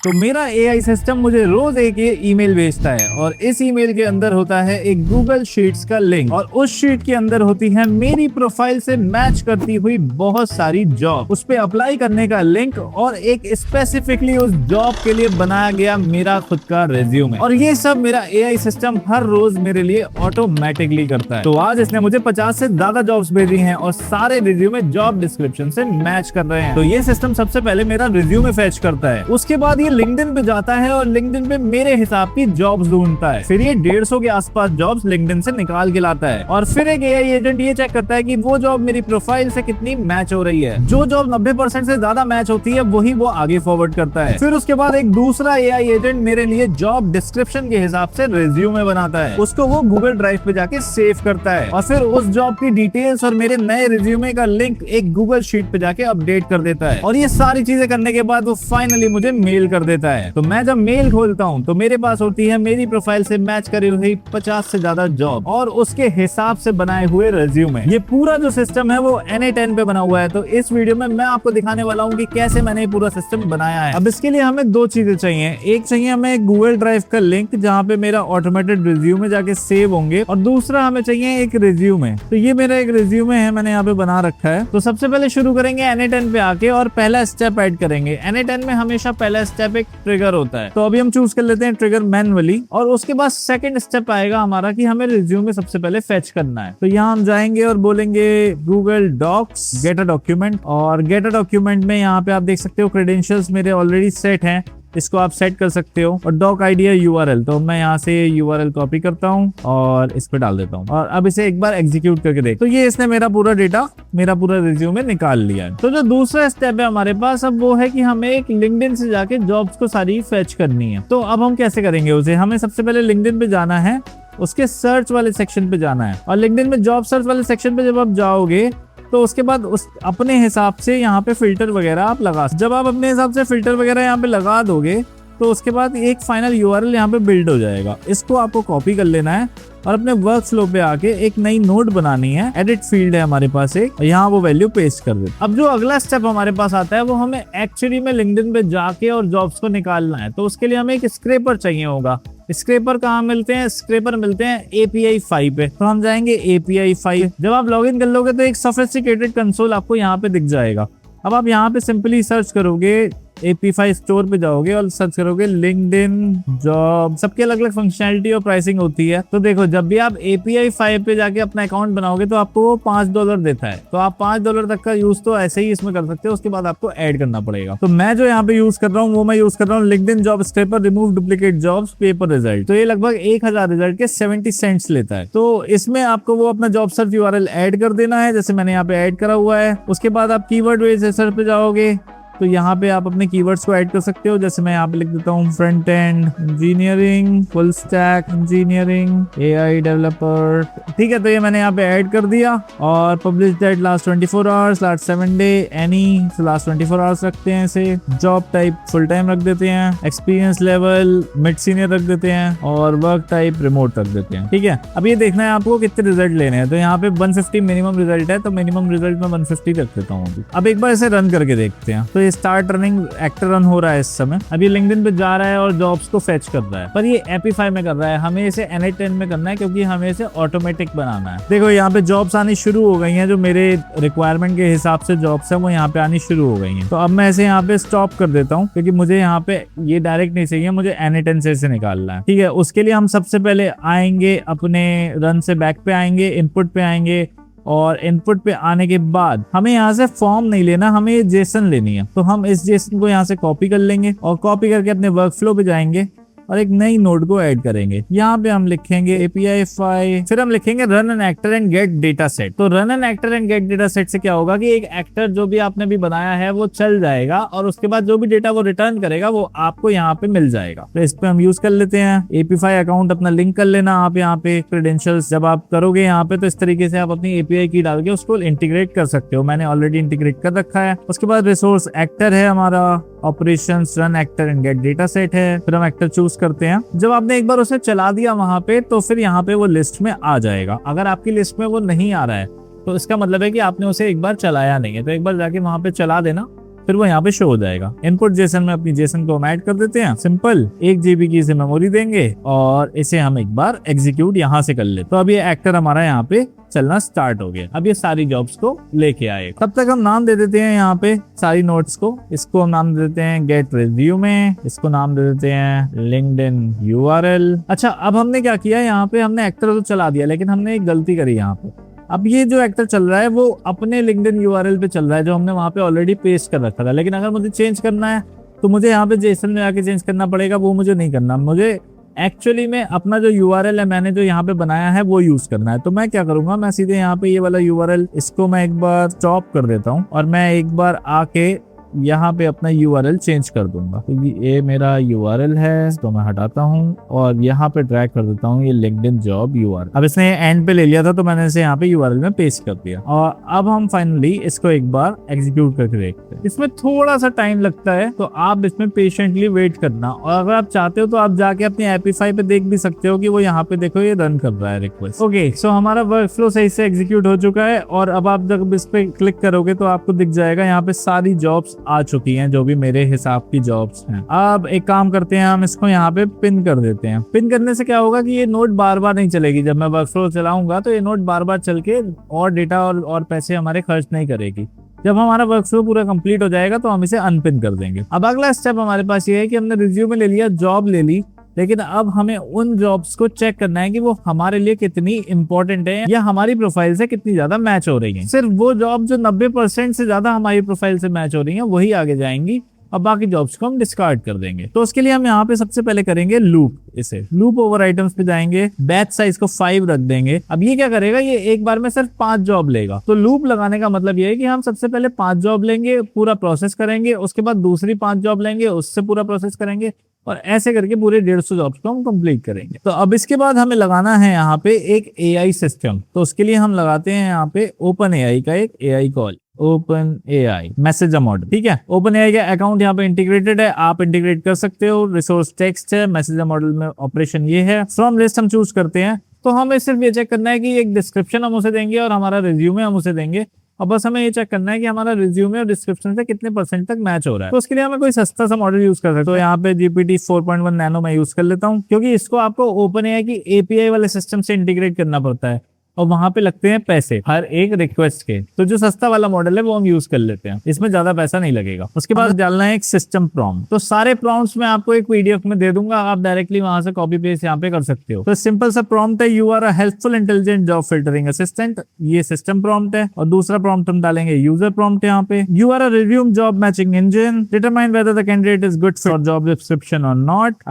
तो मेरा AI system मुझे रोज एक ये ईमेल भेजता है और इस ईमेल के अंदर होता है एक गूगल शीट्स का लिंक और उस शीट के अंदर होती है मेरी प्रोफाइल से मैच करती हुई बहुत सारी जॉब, उस पे अप्लाई करने का लिंक और एक स्पेसिफिकली उस जॉब के लिए बनाया गया मेरा खुद का रिज्यूमे। और ये सब मेरा एआई सिस्टम हर रोज मेरे लिए ऑटोमेटिकली करता है। तो आज इसने मुझे 50 से ज्यादा जॉब्स भेजी हैं और सारे रिज्यूमे जॉब डिस्क्रिप्शन से मैच कर रहे हैं। तो ये सिस्टम सबसे पहले मेरा रिज्यूमे फेच करता है, उसके बाद ये लिंक्डइन पे जाता है और लिंक्डइन पे मेरे हिसाब की जॉब्स ढूंढता है, फिर ये 150 के आसपास जॉब्स लिंक्डइन से निकाल के लाता है और फिर एक एआई एजेंट ये चेक करता है कि वो जॉब मेरी प्रोफाइल से कितनी मैच हो रही है। जो जॉब 90% से ज्यादा मैच होती है वही वो आगे फॉरवर्ड करता है। फिर उसके बाद एक दूसरा एआई एजेंट मेरे लिए जॉब डिस्क्रिप्शन के हिसाब से रिज्यूमे बनाता है, उसको वो गूगल ड्राइव पे जाके सेव करता है और फिर उस जॉब की डिटेल्स और मेरे नए रिज्यूमे का लिंक एक गूगल शीट पे जाके अपडेट कर देता है। और ये सारी चीजें करने के बाद वो फाइनली मुझे मेल कर देता है। तो मैं जब मेल खोलता हूँ तो मेरे पास होती है मेरी प्रोफाइल से मैच करी हुई 50 से ज्यादा जॉब और उसके हिसाब से बनाए हुए रिज्यूमे। ये पूरा जो सिस्टम है वो NA10 पे बना हुआ है। तो इस वीडियो में मैं आपको दिखाने वाला हूँ कि कैसे मैंने ये पूरा सिस्टम बनाया है। अब इसके लिए हमें दो चीजें चाहिए, एक चाहिए हमें गूगल ड्राइव का लिंक जहाँ पे मेरा ऑटोमेटेड रिज्यूमे जाके सेव होंगे और दूसरा हमें चाहिए एक रिज्यूमे। तो ये मेरा एक रिज्यूमे है, मैंने यहाँ पे बना रखा है। तो सबसे पहले शुरू करेंगे NA10 पे आके और पहला स्टेप ऐड करेंगे। NA10 में हमेशा पहला स्टेप एक ट्रिगर होता है, तो अभी हम चूज कर लेते हैं ट्रिगर मैनुअली और उसके बाद सेकंड स्टेप आएगा हमारा कि हमें रिज्यूमे सबसे पहले फेच करना है। तो यहाँ हम जाएंगे और बोलेंगे Google Docs get a document और गेट अ डॉक्यूमेंट में यहाँ पे आप देख सकते हो क्रेडेंशियल्स मेरे ऑलरेडी सेट हैं, इसको आप सेट कर सकते हो और डॉक आईडी है URL। तो मैं यहाँ से URL कॉपी करता हूँ और इस पे डाल देता हूँ और अब इसे एक बार एग्जीक्यूट करके देख। तो ये इसने मेरा पूरा डेटा, मेरा पूरा रिज्यूमे निकाल लिया है। तो जो दूसरा स्टेप है हमारे पास अब वो है कि हमें एक लिंक्डइन से जाके जॉब्स को सारी फेच करनी है। तो अब हम कैसे करेंगे उसे, हमें सबसे पहले लिंक्डइन पे जाना है, उसके सर्च वाले सेक्शन पे जाना है और लिंक्डइन में जॉब सर्च वाले सेक्शन पे जब आप जाओगे तो उसके बाद उस अपने हिसाब से यहाँ पे फिल्टर वगैरह आप लगा, जब आप अपने हिसाब से फिल्टर वगैरह यहाँ पे लगा दोगे तो उसके बाद एक फाइनल URL यहाँ पे बिल्ड हो जाएगा। इसको आपको कॉपी कर लेना है और अपने वर्क फ्लो पे आके एक नई नोट बनानी है, एडिट फील्ड है हमारे पास एक, यहाँ वो वैल्यू पेस्ट कर दे। अब जो अगला स्टेप हमारे पास आता है वो हमें एक्चुअली में लिंक्डइन पे जाके और जॉब्स को निकालना है। तो उसके लिए हमें एक स्क्रैपर चाहिए होगा। स्क्रैपर कहाँ मिलते हैं, स्क्रैपर मिलते हैं API 5 पे। तो हम जाएंगे API 5। जब आप लॉगिन कर लोगे तो एक सोफिस्टिकेटेड कंसोल आपको यहाँ पे दिख जाएगा। अब आप यहाँ पे सिंपली सर्च करोगे API स्टोर पे जाओगे और सर्च करोगे लिंक्डइन जॉब। सबके अलग अलग फंक्शनैलिटी और प्राइसिंग होती है। तो देखो जब भी आप API 5 पे जाके अपना अकाउंट बनाओगे तो आपको वो $5 देता है। तो आप $5 तक का यूज तो ऐसे ही इसमें कर सकते हो, उसके बाद आपको ऐड करना पड़ेगा। तो मैं जो यहाँ पे यूज कर रहा हूँ वो मैं यूज कर रहा हूँ LinkedIn job scraper remove duplicate jobs paper result. तो ये लगभग 1000 रिजल्ट के 70 सेंट्स लेता है। तो इसमें आपको वो अपना जॉब सर्च URL ऐड कर देना है, जैसे मैंने यहाँ पे ऐड करा हुआ है। उसके बाद आप कीवर्ड बेस्ड सर्च पे जाओगे तो यहाँ पे आप अपने कीवर्ड्स को ऐड कर सकते हो, जैसे मैं यहाँ पे लिख देता हूँ front end engineering, full stack engineering, AI developer. ठीक है, तो ये मैंने यहाँ पे ऐड कर दिया और publish that last 24 hours, last 7 day, any last 24 hours रखते हैं इसे। जॉब टाइप फुल टाइम रख देते हैं, एक्सपीरियंस लेवल मिड सीनियर रख देते हैं और वर्क टाइप रिमोट रख देते हैं। ठीक है, अब ये देखना है आपको कितने रिजल्ट लेने हैं। तो यहाँ पे 150 मिनिमम रिजल्ट है, तो मिनिमम रिजल्ट में 150 रख देता हूँ। अब एक बार इसे रन करके देखते हैं। तो स्टार्ट रनिंग एक्टर रन हो रहा है इस समय। अब ये लिंक्डइन पे जा रहा है और जॉब्स को फेच कर रहा है, पर ये API में कर रहा है। हमें इसे NA10 में करना है क्योंकि हमें इसे ऑटोमेटिक बनाना है। देखो यहाँ पे जॉब्स आनी शुरू हो गई हैं, जो मेरे रिक्वायरमेंट के हिसाब से जॉब्स है वो यहाँ पे आनी शुरू हो गई हैं। तो अब मैं इसे यहाँ पे स्टॉप कर देता हूँ क्योंकि मुझे यहाँ पे ये डायरेक्ट नहीं चाहिए, मुझे NA10 से इसे निकालना है। ठीक है, उसके लिए हम सबसे पहले आएंगे अपने रन से बैक पे आएंगे, इनपुट पे आएंगे और इनपुट पे आने के बाद हमें यहाँ से फॉर्म नहीं लेना, हमें ये जेसन लेनी है। तो हम इस जेसन को यहाँ से कॉपी कर लेंगे और कॉपी करके अपने वर्क फ्लो पे जाएंगे और एक नई नोड को ऐड करेंगे। यहाँ पे हम लिखेंगे API 5, फिर हम लिखेंगे run an actor and get data set. तो run an actor and get data set से क्या होगा कि एक एक्टर जो भी आपने भी बनाया है वो चल जाएगा और उसके बाद जो भी डेटा वो रिटर्न करेगा वो आपको यहाँ पे मिल जाएगा। तो इस पे हम यूज कर लेते हैं। API अकाउंट अपना लिंक कर लेना आप यहाँ पे। क्रेडेंशियल्स जब आप करोगे यहाँ पे तो इस तरीके से आप अपनी API की डाल के उसको इंटीग्रेट कर सकते हो। मैंने ऑलरेडी इंटीग्रेट कर रखा है। उसके बाद रिसोर्स एक्टर है हमारा, operations run actor and get data set है। फिर हम एक्टर चूज करते हैं। जब आपने एक बार उसे चला दिया वहां पे तो फिर यहाँ पे वो लिस्ट में आ जाएगा। अगर आपकी लिस्ट में वो नहीं आ रहा है तो इसका मतलब है कि आपने उसे एक बार चलाया नहीं है। तो एक बार जाके वहां पे चला देना फिर वो यहाँ पे शो हो जाएगा। इनपुट जेसन में अपनी जेसन को हम ऐड कर देते हैं, सिंपल 1 GB की इसे मेमोरी देंगे और इसे हम एक बार एग्जीक्यूट यहाँ से कर ले। तो अब ये एक्टर हमारा यहाँ पे चलना स्टार्ट हो गया। अब ये सारी जॉब्स को लेके आए। तब तक हम नाम दे देते हैं यहाँ पे सारी नोट्स को। इसको हम नाम दे देते हैं गेट रिज्यूमे, इसको नाम दे देते हैं लिंक्डइन URL। अच्छा, अब हमने क्या किया, यहाँ पे हमने एक्टर तो चला दिया, लेकिन हमने एक गलती करी यहाँ पे। अब ये जो एक्टर चल रहा है वो अपने लिंक्डइन URL पे चल रहा है जो हमने वहां पे ऑलरेडी पेस्ट कर रखा था। लेकिन अगर मुझे चेंज करना है तो मुझे यहाँ पे जेसन में आके चेंज करना पड़ेगा। वो मुझे नहीं करना, मुझे एक्चुअली में अपना जो URL है मैंने जो यहाँ पे बनाया है वो यूज करना है। तो मैं क्या करूंगा, मैं सीधे यहाँ पे ये वाला URL इसको मैं एक बार स्टॉप कर देता हूँ और मैं एक बार आके यहाँ पे अपना URL चेंज कर दूंगा। तो ये मेरा URL है, तो मैं हटाता हूँ और यहाँ पे ड्रैग कर देता हूँ ये लिंक्डइन जॉब URL। अब इसने एंड पे ले लिया था तो मैंने इसे यहाँ पे URL में पेस्ट कर दिया। और अब हम फाइनली इसको एक बार एग्जीक्यूट करके देखते हैं। इसमें थोड़ा सा टाइम लगता है तो आप इसमें पेशेंटली वेट करना, और अगर आप चाहते हो तो आप जाके अपने एपीफाई पे देख भी सकते हो कि वो यहाँ पे देखो ये रन कर रहा है रिक्वेस्ट। ओके, सो हमारा वर्क फ्लो सही से एग्जीक्यूट हो चुका है और अब आप जब इस पे क्लिक करोगे तो आपको दिख जाएगा यहाँ पे सारी जॉब्स आ चुकी हैं जो भी मेरे हिसाब की जॉब्स हैं। अब एक काम करते हैं, हम इसको यहाँ पे पिन कर देते हैं। पिन करने से क्या होगा कि ये नोट बार बार नहीं चलेगी। जब मैं वर्कफ्लो चलाऊंगा तो ये नोट बार बार चल के और डेटा और पैसे हमारे खर्च नहीं करेगी। जब हमारा वर्कफ्लो पूरा कंप्लीट हो जाएगा तो हम इसे अनपिन कर देंगे। अब अगला स्टेप हमारे पास ये है कि हमने रिज्यूमे ले लिया, जॉब ले ली, लेकिन अब हमें उन जॉब्स को चेक करना है कि वो हमारे लिए कितनी इंपॉर्टेंट है या हमारी प्रोफाइल से कितनी ज्यादा मैच हो रही है। सिर्फ वो जॉब जो 90% से ज्यादा हमारी प्रोफाइल से मैच हो रही है वही आगे जाएंगी और बाकी जॉब्स को हम डिस्कार्ड कर देंगे। तो उसके लिए हम यहाँ पे सबसे पहले करेंगे लूप। इसे लूप ओवर आइटम्स पे जाएंगे, बैच साइज को 5 रख देंगे। अब ये क्या करेगा, ये एक बार में सिर्फ 5 जॉब लेगा। तो लूप लगाने का मतलब ये है कि हम सबसे पहले 5 जॉब लेंगे, पूरा प्रोसेस करेंगे, उसके बाद दूसरी 5 जॉब लेंगे, उससे पूरा प्रोसेस करेंगे और ऐसे करके पूरे 150 जॉब्स को हम कंप्लीट करेंगे। तो अब इसके बाद हमें लगाना है यहाँ पे एक AI सिस्टम। तो उसके लिए हम लगाते हैं यहाँ पे OpenAI का एक AI call, OpenAI messenger model. ठीक है, OpenAI का अकाउंट यहाँ पे इंटीग्रेटेड है, आप इंटीग्रेट कर सकते हो। रिसोर्स टेक्स्ट है, मैसेजर मॉडल में ऑपरेशन ये है। फ्रॉम लिस्ट हम चूज करते हैं। तो हमें सिर्फ ये चेक करना है कि एक डिस्क्रिप्शन हम उसे देंगे और हमारा रिज्यूमे हम उसे देंगे, और बस हमें ये चेक करना है कि हमारा रिज्यूमे और डिस्क्रिप्शन से कितने % तक मैच हो रहा है। तो उसके लिए हमें कोई सस्ता सा मॉडल यूज कर सकते हैं। तो यहाँ पे GPT 4.1 नैनो मैं यूज कर लेता हूँ, क्योंकि इसको आपको OpenAI की API वाले सिस्टम से इंटीग्रेट करना पड़ता है और वहां पे लगते हैं पैसे हर एक रिक्वेस्ट के। तो जो सस्ता वाला मॉडल है वो हम यूज कर लेते हैं, इसमें ज्यादा पैसा नहीं लगेगा। उसके बाद डालना है एक सिस्टम प्रॉम्प्ट। तो सारे प्रॉम्प्ट्स मैं आपको एक PDF में दे दूंगा, आप डायरेक्टली वहां से कॉपी पेस्ट यहाँ पे कर सकते हो। तो सिंपल सा प्रॉम्प्ट है, you are a helpful intelligent job filtering assistant, ये सिस्टम प्रॉम्प्ट है। और दूसरा प्रॉम्प्ट हम डालेंगे यूजर प्रॉम्प्ट यहाँ पे, you are a resume job matching engine, determine whether the candidate is good for job description और नॉट।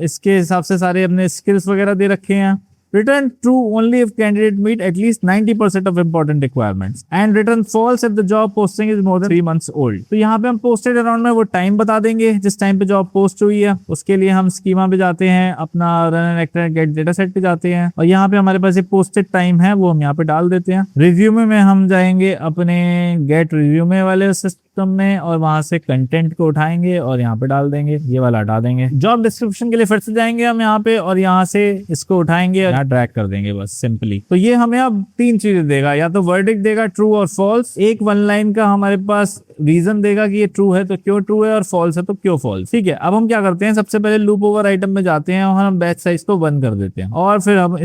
इसके हिसाब से सारे हमने स्किल्स वगैरह दे रखे हैं। Return true only if candidate meet at least 90% of important requirements and return false if the job posting is more than 3 months old। तो यहाँ पे हम posted around में वो टाइम बता देंगे जिस टाइम पे जॉब पोस्ट हुई है। उसके लिए हम स्कीमा पे जाते हैं, अपना run and actor gate data set पे जाते हैं और यहाँ पे हमारे पास एक पोस्टेड टाइम है वो हम यहाँ पे डाल देते हैं। रिज्यूमे में हम जाएंगे अपने गेट रिज्यूमे वाले सिस्टम में और वहां से कंटेंट को उठाएंगे और यहाँ पे डाल देंगे, ये वाला हटा देंगे। जॉब डिस्क्रिप्शन के लिए फिर से जाएंगे हम यहाँ पे और यहाँ से इसको उठाएंगे और ड्रैग कर देंगे बस सिंपली। तो ये हमें अब 3 चीजें देगा, या तो वर्डिक्ट देगा ट्रू और फॉल्स, एक 1 लाइन का हमारे पास रीजन देगा कि ये ट्रू है तो क्यों ट्रू है और फॉल्स है तो क्यों फॉल्स। ठीक है, अब हम क्या करते हैं, सबसे पहले लूप ओवर आइटम में जाते हैं और हम बैच साइज को 1 कर देते हैं और फिर हम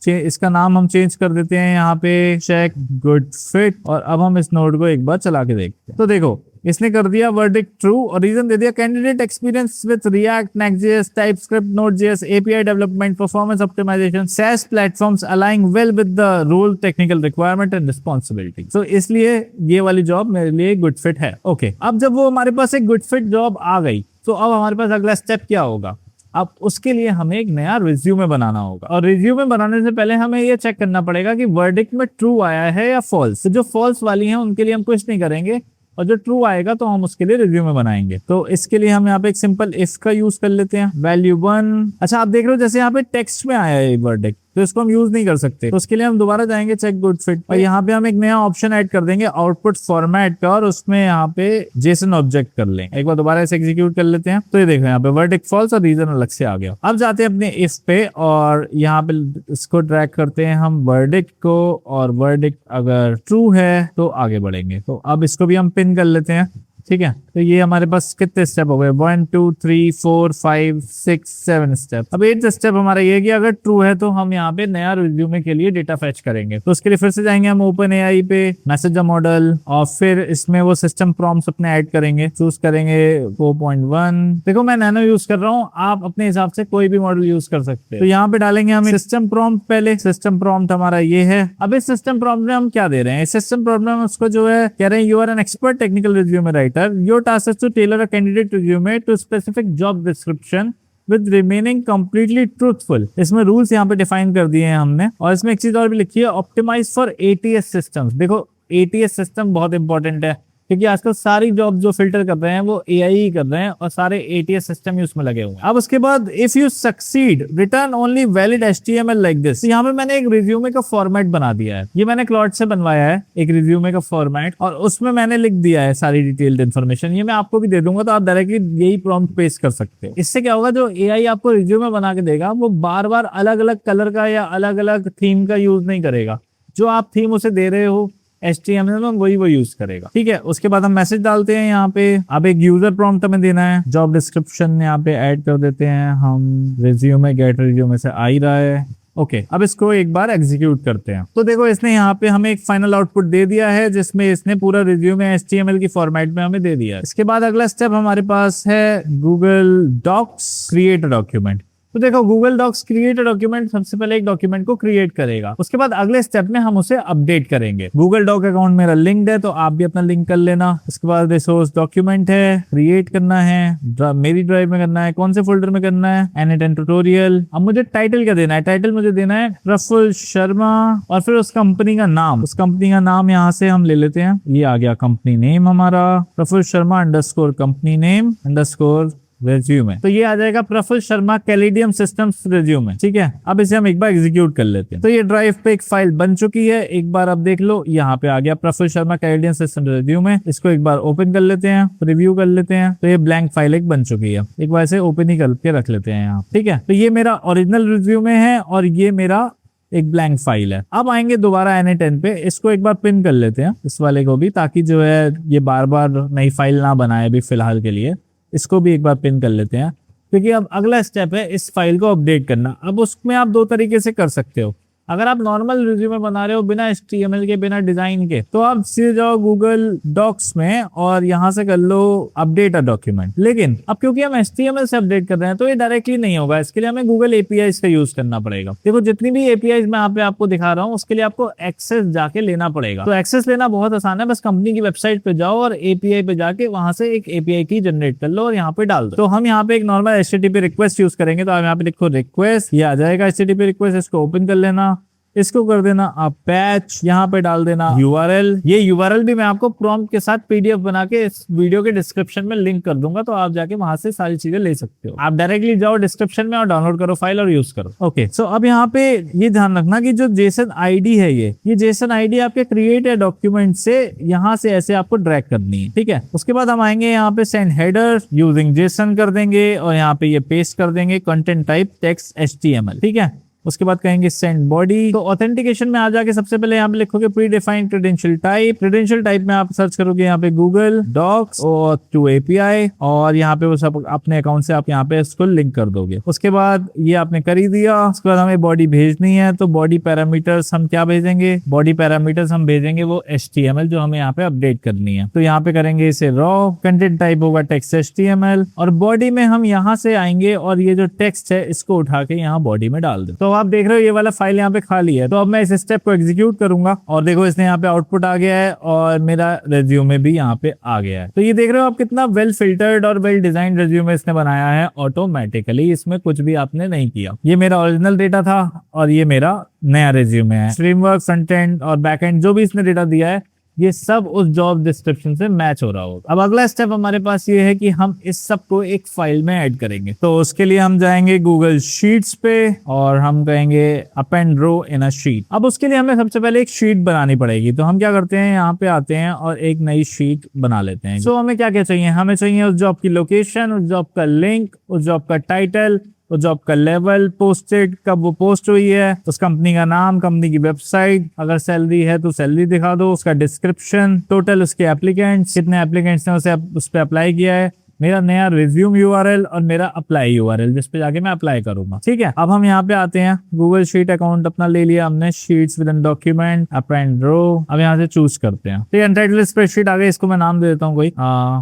इसका नाम हम चेंज कर देते हैं यहाँ पे चेक गुड फिट। और अब हम इस नोड को एक बार चला के देखते हैं। तो देखो इसने कर दिया वर्डिक्ट ट्रू और रीजन दे दिया candidate experience with React, Next.js, TypeScript, Node.js, API development, performance optimisation, SaaS platforms aligning well with the role, technical requirement and responsibility. तो इसलिए ये वाली जॉब मेरे लिए गुड फिट है। ओके, अब जब वो हमारे पास एक गुड फिट जॉब आ गई तो अब हमारे पास अगला स्टेप क्या होगा, अब उसके लिए हमें एक नया रिज्यूमे बनाना होगा। और रिज्यूमे बनाने से पहले हमें ये चेक करना पड़ेगा कि वर्डिक्ट में ट्रू आया है या फॉल्स। तो जो फॉल्स वाली हैं उनके लिए हम कुछ नहीं करेंगे और जो ट्रू आएगा तो हम उसके लिए रिज्यूमे बनाएंगे। तो इसके लिए हम यहाँ पे एक सिंपल इफ का यूज कर लेते हैं, वैल्यू 1। अच्छा, आप देख रहे हो जैसे यहाँ पे टेक्स्ट में आया है वर्डिक्ट, तो इसको हम यूज नहीं कर सकते। तो उसके लिए हम दोबारा जाएंगे चेक गुड फिट और यहाँ पे हम एक नया ऑप्शन ऐड कर देंगे आउटपुट फॉर्मेट का और उसमें यहाँ पे जेसन ऑब्जेक्ट कर लेंगे। एक बार दोबारा इसे एग्जीक्यूट कर लेते हैं। तो ये देखो यहाँ पे वर्डिक्ट फॉल्स और रीजन अलग से आ गया। अब जाते हैं अपने इफ पे और यहाँ पे इसको ड्रैग करते हैं हम वर्डिक्ट को, और वर्डिक्ट अगर ट्रू है तो आगे बढ़ेंगे। तो अब इसको भी हम पिन कर लेते हैं। ठीक है। तो ये हमारे पास कितने स्टेप हो गए, 1 2 3 4 5 6 7 स्टेप। अब 8th स्टेप हमारा ये है कि अगर ट्रू है तो हम यहाँ पे नया रिज्यूमे के लिए डेटा फेच करेंगे। तो उसके लिए फिर से जाएंगे हम ओपन एआई पे, मैसेज द मॉडल, और फिर इसमें वो सिस्टम प्रॉम्प्ट्स अपने ऐड करेंगे। चूज करेंगे 4.1। देखो मैं नैनो यूज कर रहा हूँ, आप अपने हिसाब से कोई भी मॉडल यूज कर सकते हैं। तो यहाँ पे डालेंगे हम सिस्टम प्रॉम्प्ट। पहले सिस्टम प्रॉम्प्ट हमारा ये है। अब इस सिस्टम प्रॉम्प्ट में हम क्या दे रहे हैं, इस सिस्टम प्रॉम्प्ट में उसको जो है कह रहे हैं you are an expert technical resume writer, your task is to tailor a candidate resume to specific job description with remaining completely truthful. इसमें रूल्स यहाँ पे डिफाइन कर दिए हैं हमने, और इसमें एक चीज और भी लिखी है, ऑप्टिमाइज फॉर एटीएस सिस्टम्स। देखो एटीएस सिस्टम बहुत इंपॉर्टेंट है, क्योंकि आजकल सारी जॉब जो फिल्टर कर रहे हैं वो एआई ही कर रहे हैं, और सारे एटीएस सिस्टम ही उसमें लगे हुए हैं। अब उसके बाद if you succeed return only valid HTML like this. यहाँ पे मैंने एक रिज्यूमे का फॉर्मेट बना दिया है, ये मैंने क्लॉड से बनवाया है एक रिज्यूमे का फॉर्मेट, और उसमें मैंने लिख दिया है सारी डिटेल्ड इन्फॉर्मेशन। ये मैं आपको भी दे दूंगा, तो आप डायरेक्टली यही प्रॉम्प्ट पेस्ट कर सकते हो। इससे क्या होगा, जो एआई आपको रिज्यूमे बना के देगा वो बार बार अलग अलग कलर का या अलग अलग थीम का यूज नहीं करेगा। जो आप थीम उसे दे रहे हो HTML में वही वो यूज करेगा, ठीक है। उसके बाद हम मैसेज डालते हैं यहाँ पे। अब एक यूजर प्रॉम्प्ट हमें देना है, जॉब डिस्क्रिप्शन यहाँ पे ऐड कर देते हैं हम, रिज्यूमे गेट रिज्यूमे से आ ही रहा है। ओके, अब इसको एक बार एग्जीक्यूट करते हैं। तो देखो इसने यहाँ पे हमें एक फाइनल आउटपुट दे दिया है, जिसमें इसने पूरा रिज्यूमे HTML की फॉर्मेट में हमें दे दिया है। इसके बाद अगला स्टेप हमारे पास है Google Docs create a document. तो देखो Google Docs create a document सबसे पहले एक डॉक्यूमेंट को क्रिएट करेगा। उसके बाद अगले स्टेप में हम उसे अपडेट करेंगे। गूगल डॉक अकाउंट मेरा लिंक्ड है, तो आप भी अपना लिंक कर लेना। इसके बाद रिसोर्स डॉक्यूमेंट है, क्रिएट करना है, मेरी ड्राइव में करना है, कौन से फोल्डर में करना है, एनिट एंड ट्यूटोरियल। अब मुझे टाइटल क्या देना है, टाइटल मुझे देना है प्रफुल्ल शर्मा, और फिर उस कंपनी का नाम, उस कंपनी का नाम यहाँ से हम ले लेते हैं। ये आ गया कंपनी नेम हमारा, Prafull Sharma underscore company name underscore resume. तो ये आ जाएगा Prafull Sharma Calidium systems resume, ठीक है। अब इसे हम एक बार एग्जीक्यूट कर लेते हैं। तो ये ड्राइव पे एक फाइल बन चुकी है, एक बार आप देख लो, यहाँ पे आ गया प्रफुल्ल शर्मा कैलिडियम सिस्टम रिज्यूमे। इसको एक बार ओपन कर लेते हैं, रिव्यू कर लेते हैं। तो ये ब्लैंक फाइल एक बन चुकी है, एक बार इसे ओपन ही करके रख लेते हैं यहाँ, ठीक है। तो ये मेरा ओरिजिनल रिज्यूमे है और ये मेरा एक ब्लैंक फाइल है। अब आएंगे दोबारा N10 पे, इसको एक बार पिन कर लेते हैं इस वाले को भी, ताकि जो है ये बार बार नई फाइल ना बनाए अभी फिलहाल के लिए। इसको भी एक बार पिन कर लेते हैं, क्योंकि अब अगला स्टेप है इस फाइल को अपडेट करना। अब उसमें आप दो तरीके से कर सकते हो। अगर आप नॉर्मल रिज्यूमे बना रहे हो बिना HTML के, बिना डिजाइन के, तो आप सीधे जाओ गूगल डॉक्स में और यहाँ से कर लो अपडेट अ डॉक्यूमेंट। लेकिन अब क्योंकि हम HTML से अपडेट कर रहे हैं तो ये डायरेक्टली नहीं होगा, इसके लिए हमें गूगल APIs का यूज करना पड़ेगा। देखो जितनी भी APIs मैं यहाँ पे आपको दिखा रहा हूँ उसके लिए आपको एक्सेस जाके लेना पड़ेगा। तो एक्सेस लेना बहुत आसान है, बस कंपनी की वेबसाइट पे जाओ और API पे जाके वहां से एक API की जनरेट कर लो और यहाँ पे डाल दो। तो हम यहाँ पे एक नॉर्मल HTTP रिक्वेस्ट यूज करेंगे, तो आप यहाँ पे लिखो रिक्वेस्ट, ये आ जाएगा HTTP रिक्वेस्ट। इसको ओपन कर लेना, इसको कर देना आप पैच, यहाँ पे डाल देना URL। ये URL भी मैं आपको प्रॉम्प्ट के साथ PDF बना के इस वीडियो के डिस्क्रिप्शन में लिंक कर दूंगा, तो आप जाके वहां से सारी चीजें ले सकते हो। आप डायरेक्टली जाओ डिस्क्रिप्शन में और डाउनलोड करो फाइल और यूज करो। ओके, सो अब यहाँ पे ये ध्यान रखना कि जो JSON ID है, ये JSON ID आपके क्रिएट या डॉक्यूमेंट से यहाँ से ऐसे आपको ड्रैग करनी है, ठीक है। उसके बाद हम आएंगे यहाँ पे सेंड हेडर यूजिंग JSON कर देंगे और यहाँ पे ये पेस्ट कर देंगे कंटेंट टाइप टेक्स्ट HTML, ठीक है। उसके बाद कहेंगे सेंड बॉडी। तो ऑथेंटिकेशन में आ जाके सबसे पहले यहाँ पे लिखोगे pre defined credential type. Credential type में आप सर्च करोगे यहाँ पे गूगल डॉक्स और टू API, और यहाँ पे वो सब अपने अकाउंट से आप यहाँ पे इसको लिंक कर दोगे। उसके बाद ये आपने कर ही दिया। उसके बाद हमें बॉडी भेजनी है, तो बॉडी पैरामीटर्स हम क्या भेजेंगे, बॉडी पैरामीटर्स हम भेजेंगे वो HTML जो हमें यहाँ पे अपडेट करनी है। तो यहाँ पे करेंगे इसे रॉ, कंटेंट टाइप होगा टेक्स्ट HTML, और बॉडी में हम यहाँ से आएंगे और ये जो टेक्स्ट है इसको उठा के यहाँ बॉडी में डाल दे। तो आप देख रहे हो ये वाला फाइल यहाँ पे खाली है। तो अब मैं इस स्टेप को एग्जीक्यूट करूंगा और देखो इसने यहाँ पे आउटपुट आ गया है और मेरा रिज्यूमे भी यहाँ पे आ गया है। तो ये देख रहे हो आप कितना वेल फिल्टर्ड और वेल डिजाइन रिज्यूमे इसने बनाया है ऑटोमेटिकली, इसमें कुछ भी आपने नहीं किया। ये मेरा ओरिजिनल डेटा था और ये मेरा नया रिज्यूमे है। फ्रेमवर्क, फ्रंट एंड और बैक एंड जो भी इसने डेटा दिया है ये सब उस जॉब डिस्क्रिप्शन से मैच हो रहा होगा। अब अगला स्टेप हमारे पास ये है कि हम इस सब को एक फाइल में ऐड करेंगे। तो उसके लिए हम जाएंगे गूगल शीट्स पे और हम कहेंगे append row in a sheet. अब उसके लिए हमें सबसे पहले एक शीट बनानी पड़ेगी। तो हम क्या करते हैं, यहाँ पे आते हैं और एक नई शीट बना लेते हैं। सो हमें क्या क्या चाहिए, हमें चाहिए उस जॉब की लोकेशन, उस जॉब का लिंक, उस जॉब का टाइटल, तो जॉब का लेवल, पोस्टेड कब वो पोस्ट हुई है, उस कंपनी का नाम, कंपनी की वेबसाइट, अगर सैलरी है तो सैलरी दिखा दो, उसका डिस्क्रिप्शन, टोटल उसके एप्लीकेंट्स, कितने एप्लीकेंट्स ने उस पर अप्लाई किया है, मेरा नया रिज्यूम यूआरएल और मेरा अप्लाई यूआरएल जिस पे जाके मैं अप्लाई करूंगा। ठीक है, अब हम यहाँ पे आते हैं, गूगल शीट अकाउंट अपना ले लिया हमने, sheets with in document, append row. अब यहाँ से चूज करते हैं, ठीक है, अनटाइटल्ड स्प्रेडशीट आ गई, इसको मैं नाम दे देता हूँ कोई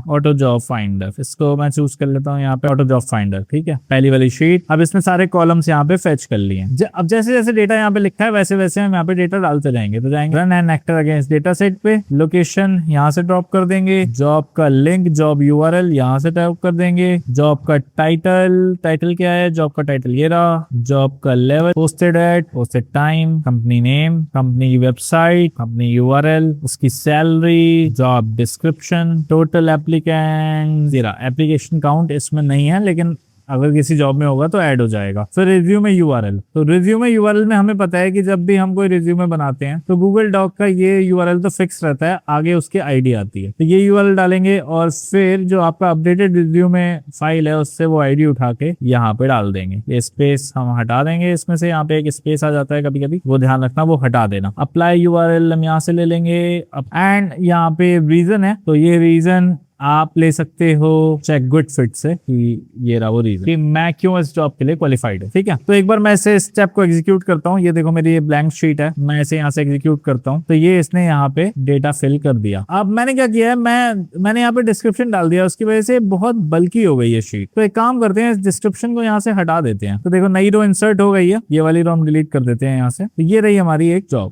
ऑटो जॉब फाइंडर, इसको मैं चूज कर लेता हूँ यहाँ पे ऑटो जॉब फाइंडर। ठीक है, पहली वाली शीट। अब इसमें सारे कॉलम्स यहाँ पे फेच कर लिए। अब जैसे जैसे डेटा यहाँ पे लिखा है वैसे वैसे हम यहाँ पे डेटा डालते जाएंगे। तो जाएंगे run an actor against data set पे, लोकेशन यहाँ से ड्रॉप कर देंगे, जॉब का लिंक, जॉब यूआरएल यहाँ से टाइप कर देंगे, जॉब का टाइटल क्या है, जॉब का टाइटल ये रहा, जॉब का level, posted at, posted time, company name, company की वेबसाइट, कंपनी यूआरएल, उसकी salary, job description, total applicant, application count इसमें नहीं है लेकिन अगर किसी जॉब में होगा तो ऐड हो जाएगा। फिर रिज्यूमे यूआरएल, तो रिज्यूमे यूआरएल में हमें पता है कि जब भी हम कोई रिज्यूमे बनाते हैं तो गूगल डॉक का ये यूआरएल तो फिक्स रहता है, आगे उसके आईडी आती है, तो ये यूआरएल डालेंगे और फिर जो आपका अपडेटेड रिज्यूमे फाइल है उससे वो आईडी उठा के यहाँ पे डाल देंगे। ये स्पेस हम हटा देंगे, इसमें से यहाँ पे एक स्पेस आ जाता है कभी कभी, वो ध्यान रखना, वो हटा देना। अप्लाई यूआरएल हम यहाँ से ले लेंगे एंड यहाँ पे रीजन है, तो ये रीजन आप ले सकते हो चेक गुड फिट से कि ये रहा वो रीजन कि मैं क्यों इस जॉब के लिए क्वालिफाइड हूँ। ठीक है, तो एक बार मैं इसे स्टेप को एग्जीक्यूट करता हूँ। ये देखो मेरी ये ब्लैंक शीट है, मैं इसे यहाँ से एग्जीक्यूट करता हूँ तो ये इसने यहाँ पे डेटा फिल कर दिया। अब मैंने क्या किया है, मैंने यहाँ पे डिस्क्रिप्शन डाल दिया, उसकी वजह से बहुत बल्की हो गई है शीट। तो एक काम करते हैं, इस डिस्क्रिप्शन को यहाँ से हटा देते हैं। तो देखो नई रो इंसर्ट हो गई है, ये वाली रो हम डिलीट कर देते हैं यहाँ से। तो ये रही हमारी एक जॉब,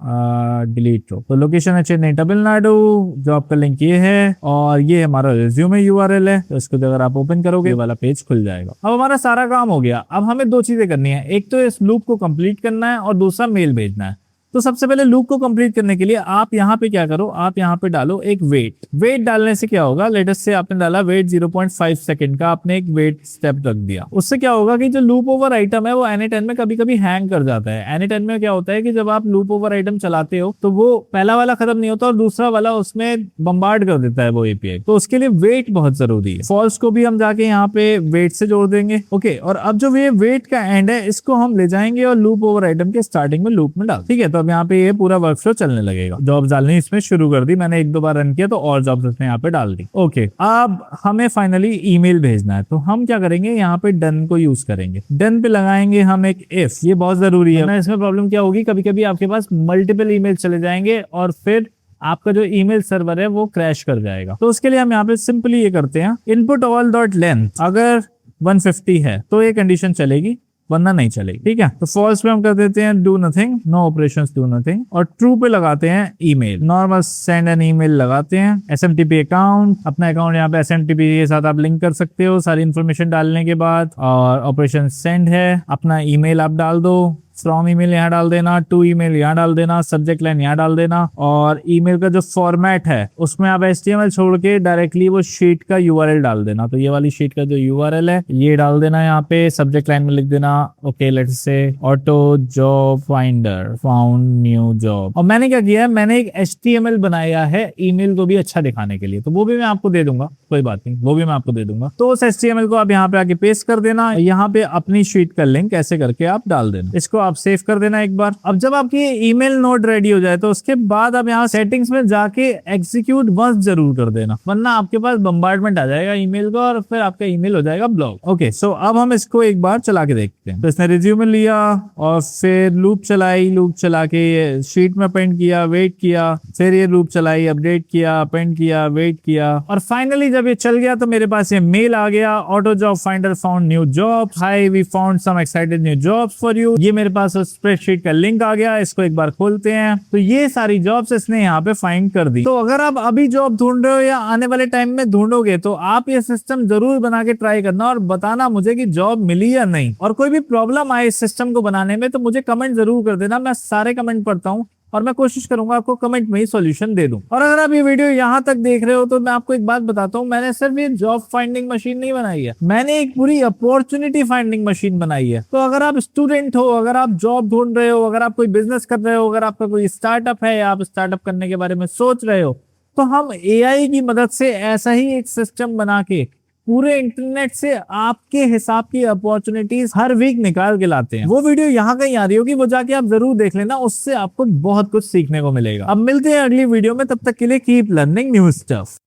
डिलीट रो। तो लोकेशन है चेन्नई तमिलनाडु, जॉब का लिंक ये है और ये हमारा रिज्यूमे यूआरएल है। तो इसको अगर आप ओपन करोगे ये वाला पेज खुल जाएगा। अब हमारा सारा काम हो गया। अब हमें दो चीजें करनी है, एक तो इस लूप को कंप्लीट करना है और दूसरा मेल भेजना है। तो सबसे पहले लूप को कंप्लीट करने के लिए आप यहाँ पे क्या करो, आप यहाँ पे डालो एक वेट डालने से क्या होगा, लेटेस्ट से आपने डाला वेट 0.5 सेकंड का, आपने एक वेट स्टेप रख दिया। उससे क्या होगा कि जो लूप ओवर आइटम है वो एनी10 में कभी कभी हैंग कर जाता है। एनी10 में क्या होता है कि जब आप लूप ओवर आइटम चलाते हो तो वो पहला वाला खत्म नहीं होता और दूसरा वाला उसमें बम्बार्ड कर देता है वो एपीआई। तो उसके लिए वेट बहुत जरूरी है। फॉल्स को भी हम जाके यहाँ पे वेट से जोड़ देंगे। ओके, और अब जो ये वेट का एंड है इसको हम ले जाएंगे और लूप ओवर आइटम के स्टार्टिंग में लूप में डाल। ठीक है, तो अब यहाँ पे ये पूरा वर्कफ्लो चलने लगेगा। जॉब्स डालनी इसमें शुरू कर दी मैंने, एक दो बार रन किया तो और जॉब्स इसमें यहाँ पे डाल दी। ओके, अब हमें फाइनली ईमेल भेजना है तो हम क्या करेंगे, यहाँ पे डन को यूज करेंगे। डन पे लगाएंगे हम एक इफ, ये बहुत जरूरी है। इसमें प्रॉब्लम क्या होगी, कभी कभी आपके पास मल्टीपल ईमेल चले जाएंगे और फिर आपका जो ईमेल सर्वर है वो क्रैश कर जाएगा। तो उसके लिए हम यहाँ पे सिंपली ये करते हैं, इनपुट ऑल डॉट लेंथ अगर 150 है तो ये कंडीशन चलेगी, वरना नहीं चलेगी। ठीक है, तो फॉल्स पे हम कर देते हैं do nothing, no operations do nothing, और ट्रू पे लगाते हैं email, normal send an email लगाते हैं। एसएमटीपी अकाउंट, अपना अकाउंट यहाँ पे एसएमटीपी के साथ आप लिंक कर सकते हो सारी इन्फॉर्मेशन डालने के बाद, और ऑपरेशन सेंड है, अपना ईमेल आप डाल दो, फ्रॉम ईमेल यहाँ डाल देना, टू ईमेल यहाँ डाल देना, सब्जेक्ट लाइन यहाँ डाल देना, और ईमेल का जो फॉर्मेट है उसमें आप HTML छोड़ के डायरेक्टली वो शीट का यूआरएल डाल देना। तो ये वाली शीट का जो यूआरएल है ये डाल देना, यहाँ पे सब्जेक्ट लाइन में लिख देना okay let's say auto job finder found new job. और मैंने क्या किया है, मैंने एक HTML बनाया है ईमेल को भी अच्छा दिखाने के लिए, तो वो भी मैं आपको दे दूंगा, कोई बात नहीं, वो भी मैं आपको दे दूंगा। तो उस HTML को आप यहाँ पे आके पेस्ट कर देना, यहाँ पे अपनी शीट का लिंक ऐसे करके आप डाल देना, इसको आप सेव कर देना एक बार। अब जब आपकी ईमेल नोड रेडी हो जाए तो उसके बाद आप यहाँ सेटिंग्स में जाके एग्जीक्यूट वंस जरूर कर देना, वरना आपके पास बम्बार्डमेंट आ जाएगा ईमेल का और फिर आपका ईमेल हो जाएगा ब्लॉक। ओके, सो अब हम इसको एक बार चला के देखते हैं। तो इसने रिज्यूमे लिया और फिर लूप चलाई, लूप चला के शीट में अपेंड किया, वेट किया, फिर ये लूप चलाई, अपडेट किया, अपेंड किया, वेट किया, और फाइनली जब ये चल गया तो मेरे पास ये मेल आ गया, auto job finder found new job, hi we found some excited new jobs for you. ये मेरे पास स्प्रेडशीट का लिंक आ गया, इसको एक बार खोलते हैं तो ये सारी जॉब्स इसने यहाँ पे फाइंड कर दी। तो अगर आप अभी जॉब ढूंढ रहे हो या आने वाले टाइम में ढूंढोगे तो आप ये सिस्टम जरूर बना के ट्राई करना और बताना मुझे कि जॉब मिली या नहीं। और कोई भी प्रॉब्लम आए इस सिस्टम को बनाने में तो मुझे कमेंट जरूर कर देना, मैं सारे कमेंट पढ़ता हूँ और मैं कोशिश करूंगा आपको कमेंट में ही सॉल्यूशन दे दूं। और अगर आप ये वीडियो यहाँ तक देख रहे हो तो मैं आपको एक बात बताता हूँ, मैंने सिर्फ ये जॉब फाइंडिंग मशीन नहीं बनाई है, मैंने एक पूरी अपॉर्चुनिटी फाइंडिंग मशीन बनाई है। तो अगर आप स्टूडेंट हो, अगर आप जॉब ढूंढ रहे हो, अगर आप कोई बिजनेस कर रहे हो, अगर आपका कोई स्टार्टअप है या आप स्टार्टअप करने के बारे में सोच रहे हो, तो हम AI की मदद से ऐसा ही एक सिस्टम बना के पूरे इंटरनेट से आपके हिसाब की अपॉर्चुनिटीज हर वीक निकाल के लाते हैं। वो वीडियो यहाँ कहीं आ रही होगी, वो जाके आप जरूर देख लेना, उससे आपको बहुत कुछ सीखने को मिलेगा। अब मिलते हैं अगली वीडियो में, तब तक के लिए कीप लर्निंग न्यू स्टफ।